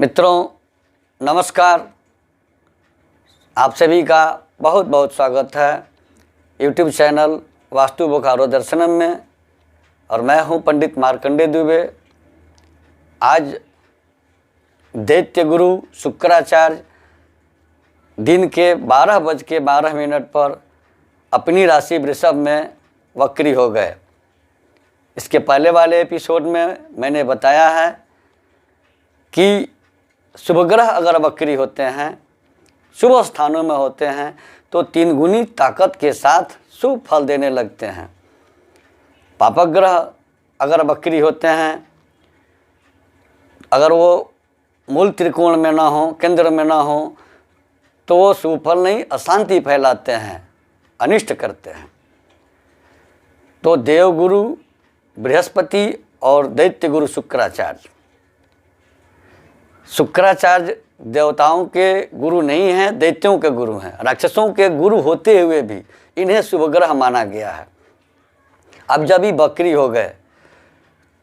मित्रों नमस्कार। आप सभी का बहुत बहुत स्वागत है यूट्यूब चैनल वास्तु बोकारो दर्शनम में। और मैं हूं पंडित मार्कंडेय दुबे। आज दैत्य गुरु शुक्राचार्य दिन के 12:12 पर अपनी राशि वृषभ में वक्री हो गए। इसके पहले वाले एपिसोड में मैंने बताया है कि शुभ ग्रह अगर वक्री होते हैं, शुभ स्थानों में होते हैं तो 3 गुनी ताकत के साथ शुभ फल देने लगते हैं। पापक ग्रह अगर वक्री होते हैं, अगर वो मूल त्रिकोण में ना हो, केंद्र में ना हो, तो वो शुभ फल नहीं, अशांति फैलाते हैं, अनिष्ट करते हैं। तो देवगुरु बृहस्पति और दैत्य गुरु शुक्राचार्य। शुक्राचार्य देवताओं के गुरु नहीं हैं, दैत्यों के गुरु हैं। राक्षसों के गुरु होते हुए भी इन्हें शुभ ग्रह माना गया है। अब जब ही वक्री हो गए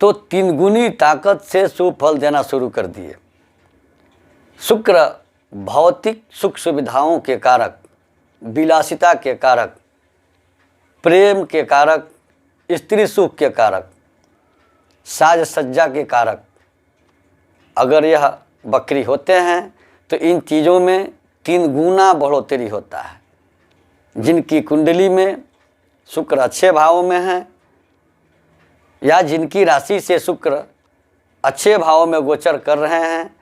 तो 3 गुनी ताकत से शुभ फल देना शुरू कर दिए। शुक्र भौतिक सुख सुविधाओं के कारक, विलासिता के कारक, प्रेम के कारक, स्त्री सुख के कारक, साज सज्जा के कारक अगर यह वक्री होते हैं तो इन चीज़ों में 3 गुना बढ़ोतरी होता है। जिनकी कुंडली में शुक्र अच्छे भावों में है या जिनकी राशि से शुक्र अच्छे भावों में गोचर कर रहे हैं,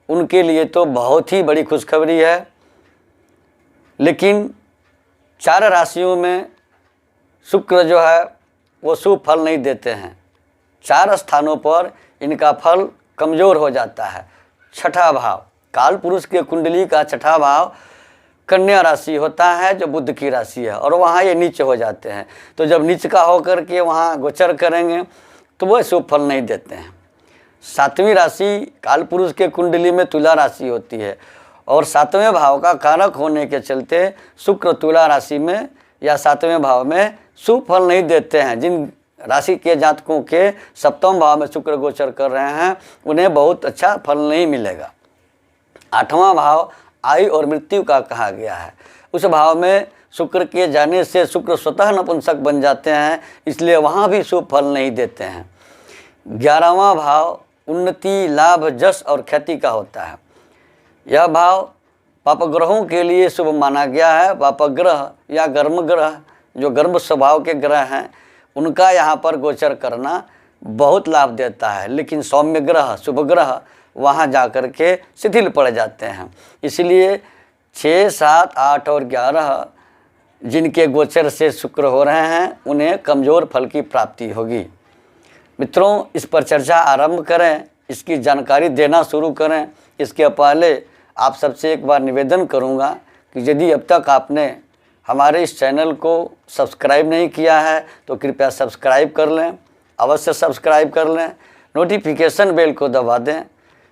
उनके लिए तो बहुत ही बड़ी खुशखबरी है। लेकिन 4 राशियों में शुक्र जो है वो शुभ फल नहीं देते हैं। 4 स्थानों पर इनका फल कमज़ोर हो जाता है। छठा भाव, काल पुरुष के कुंडली का छठा भाव कन्या राशि होता है, जो बुध की राशि है, और वहाँ ये नीच हो जाते हैं। तो जब नीच का होकर के वहाँ गोचर करेंगे तो वह शुभ फल नहीं देते हैं। 7वीं राशि काल पुरुष के कुंडली में तुला राशि होती है, और 7वें भाव का कारक होने के चलते शुक्र तुला राशि में या 7वें भाव में शुभ फल नहीं देते हैं। जिन राशि के जातकों के 7वें भाव में शुक्र गोचर कर रहे हैं उन्हें बहुत अच्छा फल नहीं मिलेगा। 8वां भाव आयु और मृत्यु का कहा गया है। उस भाव में शुक्र के जाने से शुक्र स्वतः नपुंसक बन जाते हैं, इसलिए वहाँ भी शुभ फल नहीं देते हैं। 11वां भाव उन्नति, लाभ, जश और ख्याति का होता है। यह भाव पापग्रहों के लिए शुभ माना गया है। पापग्रह या गर्म ग्रह, जो गर्म स्वभाव के ग्रह हैं, उनका यहाँ पर गोचर करना बहुत लाभ देता है। लेकिन सौम्य ग्रह, शुभ ग्रह वहाँ जा कर के शिथिल पड़ जाते हैं। इसलिए 6, 7, 8 और 11 जिनके गोचर से शुक्र हो रहे हैं उन्हें कमज़ोर फल की प्राप्ति होगी। मित्रों, इस पर चर्चा आरंभ करें, इसकी जानकारी देना शुरू करें। इसके पहले आप सबसे एक बार निवेदन करूँगा कि यदि अब तक आपने हमारे इस चैनल को सब्सक्राइब नहीं किया है तो कृपया सब्सक्राइब कर लें, अवश्य सब्सक्राइब कर लें। नोटिफिकेशन बेल को दबा दें,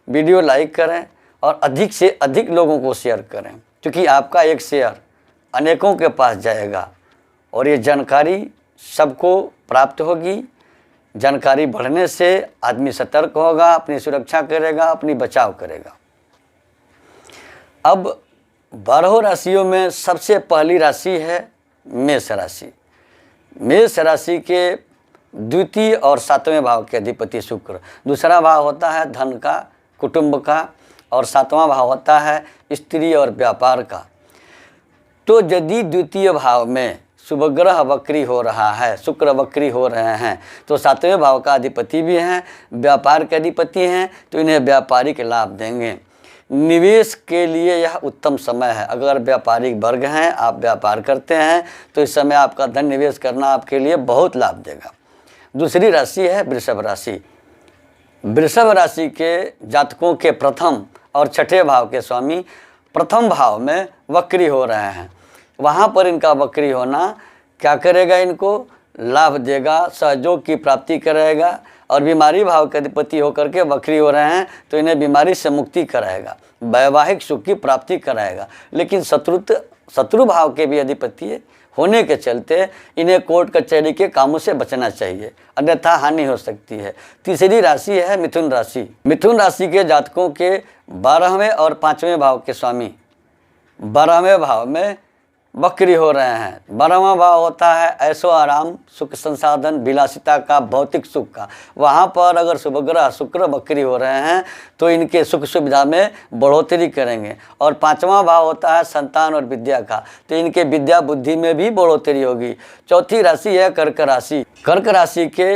वीडियो लाइक करें और अधिक से अधिक लोगों को शेयर करें, क्योंकि आपका एक शेयर अनेकों के पास जाएगा और ये जानकारी सबको प्राप्त होगी। जानकारी बढ़ने से आदमी सतर्क होगा, अपनी सुरक्षा करेगा, अपनी बचाव करेगा। अब 12 राशियों में सबसे पहली राशि है मेष राशि। मेष राशि के द्वितीय और 7वें भाव के अधिपति शुक्र। दूसरा भाव होता है धन का, कुटुंब का, और 7वां भाव होता है स्त्री और व्यापार का। तो यदि द्वितीय भाव में शुभ ग्रह वक्री हो रहा है, शुक्र वक्री हो रहे हैं, तो 7वें भाव का अधिपति भी हैं, व्यापार के अधिपति हैं, तो इन्हें व्यापारिक लाभ देंगे। निवेश के लिए यह उत्तम समय है। अगर व्यापारिक वर्ग हैं, आप व्यापार करते हैं, तो इस समय आपका धन निवेश करना आपके लिए बहुत लाभ देगा। दूसरी राशि है वृषभ राशि। वृषभ राशि के जातकों के प्रथम और छठे भाव के स्वामी प्रथम भाव में वक्री हो रहे हैं। वहाँ पर इनका वक्री होना क्या करेगा? इनको लाभ देगा, सहयोग की प्राप्ति कराएगा। और बीमारी भाव के अधिपति होकर के वक्री हो रहे हैं तो इन्हें बीमारी से मुक्ति कराएगा, वैवाहिक सुख की प्राप्ति कराएगा। लेकिन शत्रु भाव के भी अधिपति होने के चलते इन्हें कोर्ट कचहरी के कामों से बचना चाहिए, अन्यथा हानि हो सकती है। तीसरी राशि है मिथुन राशि। मिथुन राशि के जातकों के 12वें और 5वें भाव के स्वामी 12वें भाव में वक्री हो रहे हैं। 12वां भाव होता है ऐशो आराम, सुख संसाधन, विलासिता का, भौतिक सुख का। वहाँ पर अगर शुभ ग्रह शुक्र वक्री हो रहे हैं तो इनके सुख सुविधा में बढ़ोतरी करेंगे। और 5वां भाव होता है संतान और विद्या का, तो इनके विद्या बुद्धि में भी बढ़ोतरी होगी। चौथी राशि है कर्क राशि। कर्क राशि के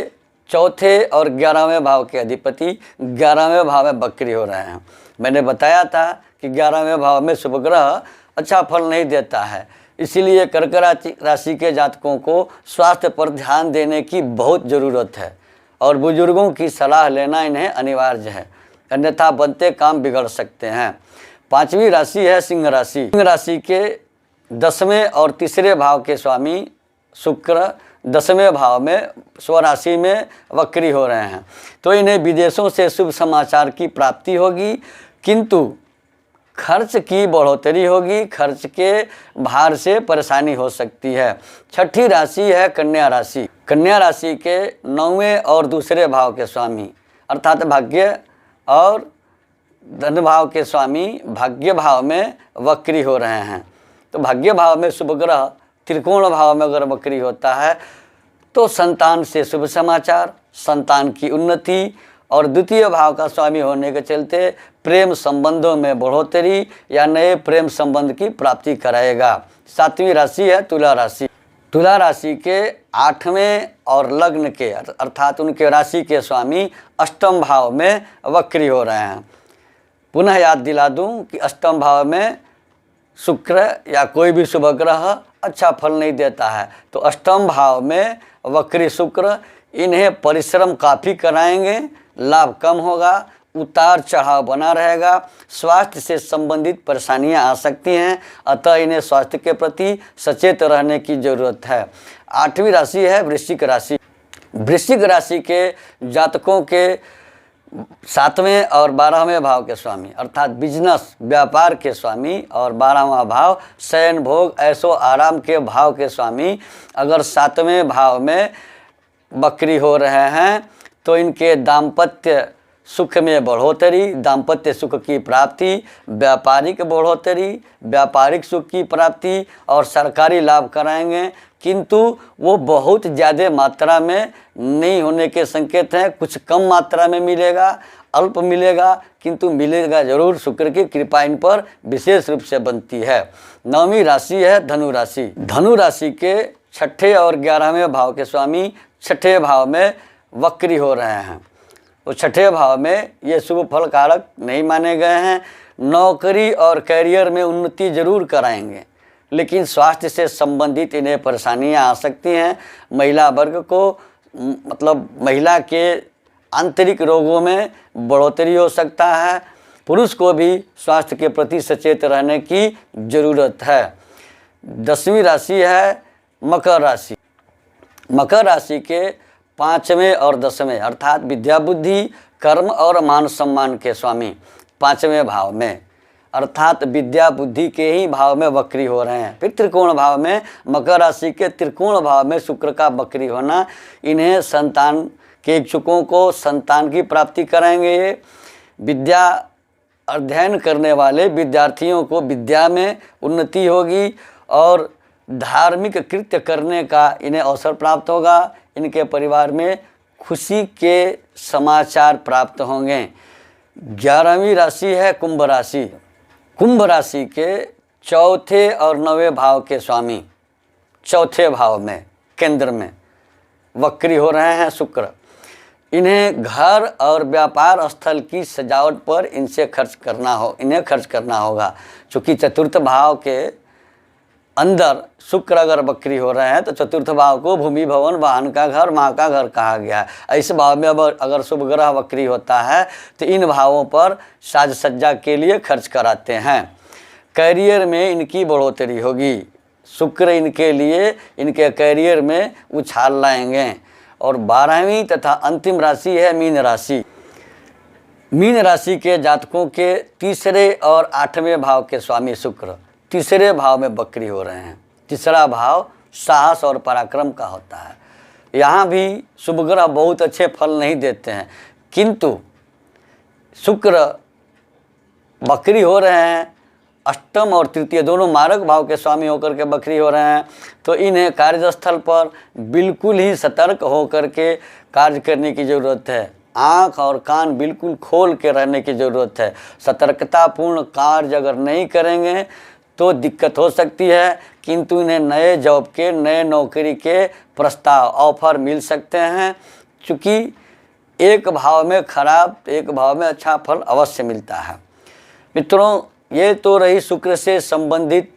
चौथे और 11वें भाव के अधिपति 11वें भाव में वक्री हो रहे हैं। मैंने बताया था कि 11वें भाव में शुभ ग्रह अच्छा फल नहीं देता है, इसीलिए कर्क राशि के जातकों को स्वास्थ्य पर ध्यान देने की बहुत ज़रूरत है और बुजुर्गों की सलाह लेना इन्हें अनिवार्य है, अन्यथा बनते काम बिगड़ सकते हैं। 5वीं राशि है सिंह राशि। सिंह राशि के 10वें और 3रे भाव के स्वामी शुक्र 10वें भाव में स्वराशि में वक्री हो रहे हैं, तो इन्हें विदेशों से शुभ समाचार की प्राप्ति होगी, किंतु खर्च की बढ़ोतरी होगी, खर्च के भार से परेशानी हो सकती है। 6ठी राशि है कन्या राशि। कन्या राशि के 9वें और 2रे भाव के स्वामी अर्थात भाग्य और धन भाव के स्वामी भाग्य भाव में वक्री हो रहे हैं। तो भाग्य भाव में शुभ ग्रह त्रिकोण भाव में अगर वक्री होता है तो संतान से शुभ समाचार, संतान की उन्नति और द्वितीय भाव का स्वामी होने के चलते प्रेम संबंधों में बढ़ोतरी या नए प्रेम संबंध की प्राप्ति कराएगा। 7वीं राशि है तुला राशि। तुला राशि के 8वें और लग्न के अर्थात उनके राशि के स्वामी अष्टम भाव में वक्री हो रहे हैं। पुनः याद दिला दूं कि अष्टम भाव में शुक्र या कोई भी शुभ ग्रह अच्छा फल नहीं देता है, तो अष्टम भाव में वक्री शुक्र इन्हें परिश्रम काफ़ी कराएंगे, लाभ कम होगा, उतार चढ़ाव बना रहेगा, स्वास्थ्य से संबंधित परेशानियां आ सकती हैं, अतः इन्हें स्वास्थ्य के प्रति सचेत रहने की ज़रूरत है। 8वीं राशि है वृश्चिक राशि। वृश्चिक राशि के जातकों के 7वें और 12वें भाव के स्वामी अर्थात बिजनेस व्यापार के स्वामी और 12वां भाव शयन भोग ऐशो आराम के भाव के स्वामी अगर 7वें भाव में वक्री हो रहे हैं तो इनके दाम्पत्य सुख में बढ़ोतरी, दाम्पत्य सुख की प्राप्ति, व्यापारिक बढ़ोतरी, व्यापारिक सुख की प्राप्ति और सरकारी लाभ कराएंगे, किंतु वो बहुत ज़्यादा मात्रा में नहीं होने के संकेत हैं। कुछ कम मात्रा में मिलेगा, अल्प मिलेगा, किंतु मिलेगा जरूर। शुक्र की कृपा इन पर विशेष रूप से बनती है। 9वीं राशि है धनु राशि। धनु राशि के 6ठे और 11वें भाव के स्वामी 6ठे भाव में वक्री हो रहे हैं। तो 6ठे भाव में ये शुभ फल कारक नहीं माने गए हैं। नौकरी और कैरियर में उन्नति जरूर कराएंगे, लेकिन स्वास्थ्य से संबंधित इन्हें परेशानियां आ सकती हैं। महिला वर्ग को मतलब महिला के आंतरिक रोगों में बढ़ोतरी हो सकता है। पुरुष को भी स्वास्थ्य के प्रति सचेत रहने की ज़रूरत है। 10वीं राशि है मकर राशि। मकर राशि के 5वें और 10वें अर्थात विद्या बुद्धि कर्म और मान सम्मान के स्वामी 5वें भाव में अर्थात विद्या बुद्धि के ही भाव में वक्री हो रहे हैं। फिर त्रिकोण भाव में मकर राशि के त्रिकोण भाव में शुक्र का वक्री होना इन्हें संतान के इच्छुकों को संतान की प्राप्ति कराएंगे। विद्या अध्ययन करने वाले विद्यार्थियों को विद्या में उन्नति होगी और धार्मिक कृत्य करने का इन्हें अवसर प्राप्त होगा। इनके परिवार में खुशी के समाचार प्राप्त होंगे। 11वीं राशि है कुंभ राशि। कुंभ राशि के 4थे और 9वें भाव के स्वामी 4थे भाव में केंद्र में वक्री हो रहे हैं शुक्र। इन्हें घर और व्यापार स्थल की सजावट पर इन्हें खर्च करना होगा। चूँकि चतुर्थ भाव के अंदर शुक्र अगर वक्री हो रहे हैं तो चतुर्थ भाव को भूमि भवन वाहन का घर माँ का घर कहा गया है। इस भाव में अगर शुभ ग्रह वक्री होता है तो इन भावों पर साज सज्जा के लिए खर्च कराते हैं। कैरियर में इनकी बढ़ोतरी होगी। शुक्र इनके लिए इनके कैरियर में उछाल लाएंगे। और 12वीं तथा अंतिम राशि है मीन राशि। मीन राशि के जातकों के 3रे और 8वें भाव के स्वामी शुक्र 3रे भाव में वक्री हो रहे हैं। 3रा भाव साहस और पराक्रम का होता है। यहाँ भी शुभ ग्रह बहुत अच्छे फल नहीं देते हैं, किंतु शुक्र बकरी हो रहे हैं, अष्टम और तृतीय दोनों मारक भाव के स्वामी होकर के बकरी हो रहे हैं, तो इन्हें कार्यस्थल पर बिल्कुल ही सतर्क होकर के कार्य करने की ज़रूरत है। आँख और कान बिल्कुल खोल के रहने की ज़रूरत है। सतर्कतापूर्ण कार्य अगर नहीं करेंगे तो दिक्कत हो सकती है, किंतु इन्हें नए जॉब के, नए नौकरी के प्रस्ताव, ऑफर मिल सकते हैं। चूँकि एक भाव में खराब, एक भाव में अच्छा फल अवश्य मिलता है। मित्रों, ये तो रही शुक्र से संबंधित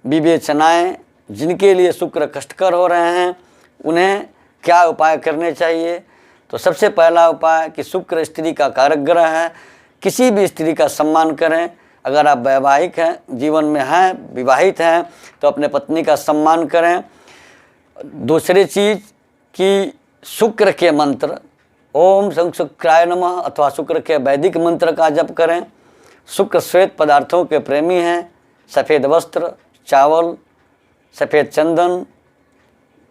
विवेचनाएं। जिनके लिए शुक्र कष्टकर हो रहे हैं उन्हें क्या उपाय करने चाहिए? तो सबसे पहला उपाय कि शुक्र स्त्री का कारक ग्रह है, किसी भी स्त्री का सम्मान करें। अगर आप वैवाहिक हैं, जीवन में हैं, विवाहित हैं, तो अपने पत्नी का सम्मान करें। दूसरी चीज़ कि शुक्र के मंत्र ओम शं शुक्राय नमः अथवा शुक्र के वैदिक मंत्र का जप करें। शुक्र श्वेत पदार्थों के प्रेमी हैं। सफ़ेद वस्त्र, चावल, सफ़ेद चंदन,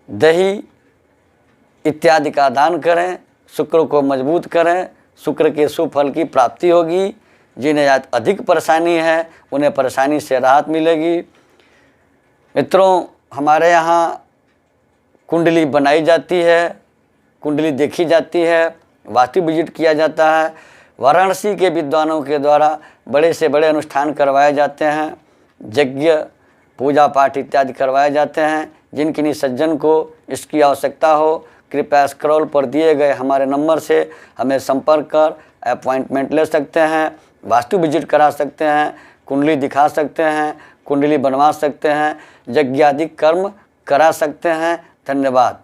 दही इत्यादि का दान करें। शुक्र को मजबूत करें, शुक्र के शुभ फल की प्राप्ति होगी। जिन्हें अधिक परेशानी है उन्हें परेशानी से राहत मिलेगी। मित्रों, हमारे यहाँ कुंडली बनाई जाती है, कुंडली देखी जाती है, वास्तु विजिट किया जाता है। वाराणसी के विद्वानों के द्वारा बड़े से बड़े अनुष्ठान करवाए जाते हैं, यज्ञ, पूजा पाठ इत्यादि करवाए जाते हैं। जिन किन्हीं सज्जन को इसकी आवश्यकता हो, कृपया स्क्रॉल पर दिए गए हमारे नंबर से हमें संपर्क कर अपॉइंटमेंट ले सकते हैं, वास्तु विजिट करा सकते हैं, कुंडली दिखा सकते हैं, कुंडली बनवा सकते हैं, यज्ञ आदि कर्म करा सकते हैं। धन्यवाद।